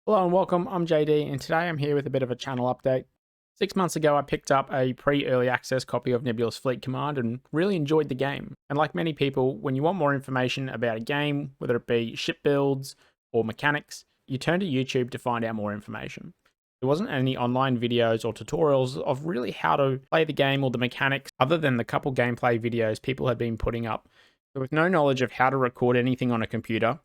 Hello and welcome, I'm JD, and today I'm here with a bit of a channel update. 6 months ago, I picked up a pre-early access copy of Nebulous Fleet Command and really enjoyed the game. And like many people, when you want more information about a game, whether it be ship builds or mechanics, you turn to YouTube to find out more information. There wasn't any online videos or tutorials of really how to play the game or the mechanics, other than the couple gameplay videos people had been putting up. So with no knowledge of how to record anything on a computer,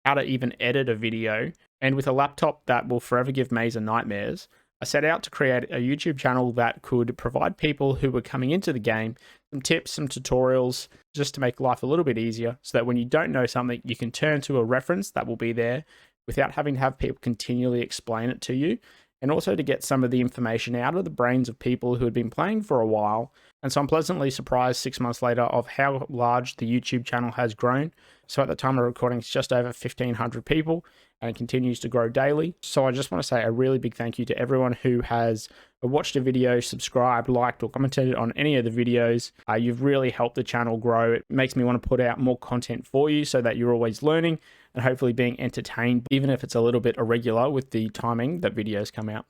how to even edit a video, and with a laptop that will forever give Mazer nightmares, I set out to create a YouTube channel that could provide people who were coming into the game some tips, some tutorials, just to make life a little bit easier, so that when you don't know something, you can turn to a reference that will be there without having to have people continually explain it to you, and also to get some of the information out of the brains of people who had been playing for a while. And so I'm pleasantly surprised 6 months later of how large the YouTube channel has grown. So at the time of recording, it's just over 1,500 people and it continues to grow daily. So I just want to say a really big thank you to everyone who has watched a video, subscribed, liked, or commented on any of the videos. You've really helped the channel grow. It makes me want to put out more content for you so that you're always learning and hopefully being entertained, even if it's a little bit irregular with the timing that videos come out.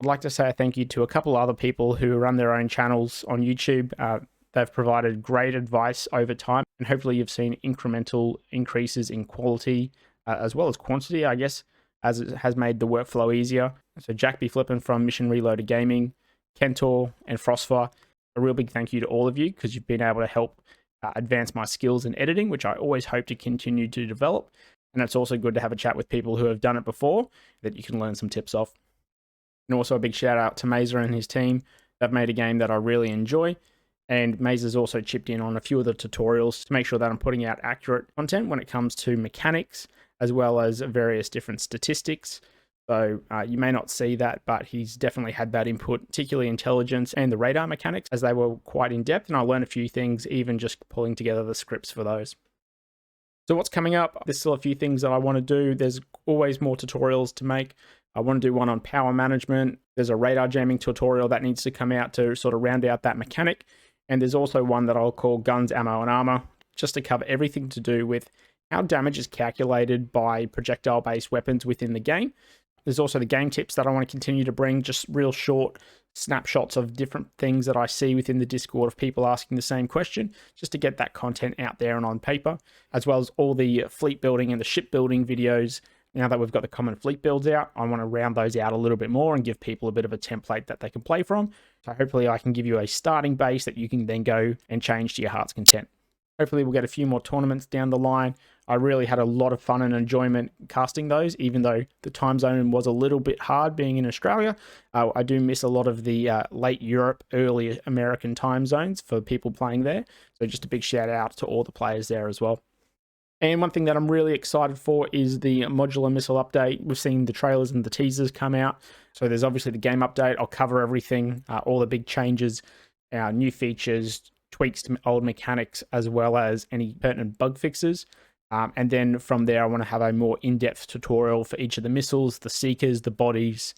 I'd like to say a thank you to a couple other people who run their own channels on YouTube. They've provided great advice over time, and hopefully you've seen incremental increases in quality as well as quantity, I guess, as it has made the workflow easier. So Jack B. Flippin from Mission Reloaded Gaming, Kentor, and Frostfire, a real big thank you to all of you because you've been able to help advance my skills in editing, which I always hope to continue to develop. And it's also good to have a chat with people who have done it before that you can learn some tips off. And also a big shout out to Mazer and his team. They've made a game that I really enjoy. And Mazer's also chipped in on a few of the tutorials to make sure that I'm putting out accurate content when it comes to mechanics, as well as various different statistics. So you may not see that, but he's definitely had that input, particularly intelligence and the radar mechanics, as they were quite in depth. And I learned a few things, even just pulling together the scripts for those. So what's coming up? There's still a few things that I want to do. There's always more tutorials to make. I want to do one on power management. There's a radar jamming tutorial that needs to come out to sort of round out that mechanic. And there's also one that I'll call Guns, Ammo, and Armor, just to cover everything to do with how damage is calculated by projectile-based weapons within the game. There's also the game tips that I want to continue to bring, just real short snapshots of different things that I see within the Discord of people asking the same question, just to get that content out there and on paper, as well as all the fleet building and the ship building videos. Now that we've got the common fleet builds out, I want to round those out a little bit more and give people a bit of a template that they can play from. So hopefully I can give you a starting base that you can then go and change to your heart's content. Hopefully we'll get a few more tournaments down the line. I really had a lot of fun and enjoyment casting those, even though the time zone was a little bit hard being in Australia. I do miss a lot of the late Europe, early American time zones for people playing there. So just a big shout out to all the players there as well. And one thing that I'm really excited for is the modular missile update. We've seen the trailers and the teasers come out. So there's obviously the game update. I'll cover everything, all the big changes, new features, tweaks to old mechanics, as well as any pertinent bug fixes. And then from there, I want to have a more in-depth tutorial for each of the missiles, the seekers, the bodies,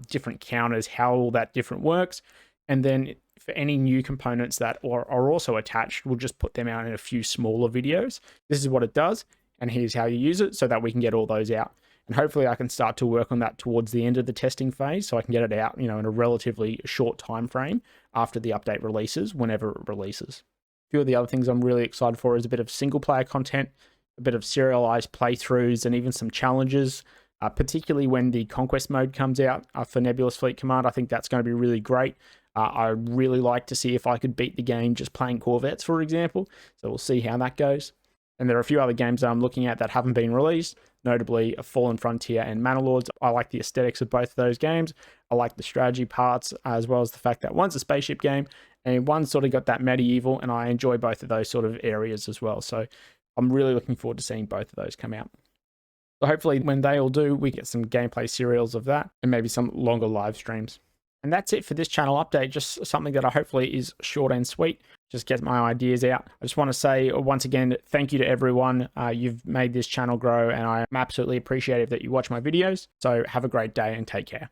different counters, how all that different works. And then for any new components that are also attached, we'll just put them out in a few smaller videos. This is what it does, and here's how you use it so that we can get all those out. And hopefully I can start to work on that towards the end of the testing phase so I can get it out, in a relatively short time frame after the update releases, whenever it releases. A few of the other things I'm really excited for is a bit of single player content, a bit of serialized playthroughs, and even some challenges, particularly when the Conquest mode comes out for Nebulous Fleet Command. I think that's going to be really great. I'd really like to see if I could beat the game just playing Corvettes, for example. So we'll see how that goes. And there are a few other games that I'm looking at that haven't been released, notably Fallen Frontier and Manalords. I like the aesthetics of both of those games. I like the strategy parts, as well as the fact that one's a spaceship game and one's sort of got that medieval, and I enjoy both of those sort of areas as well. So I'm really looking forward to seeing both of those come out. So hopefully when they all do, we get some gameplay serials of that and maybe some longer live streams. And that's it for this channel update, just something that I hopefully is short and sweet, just get my ideas out. I just want to say once again, thank you to everyone. You've made this channel grow, and I'm absolutely appreciative that you watch my videos. So have a great day and take care.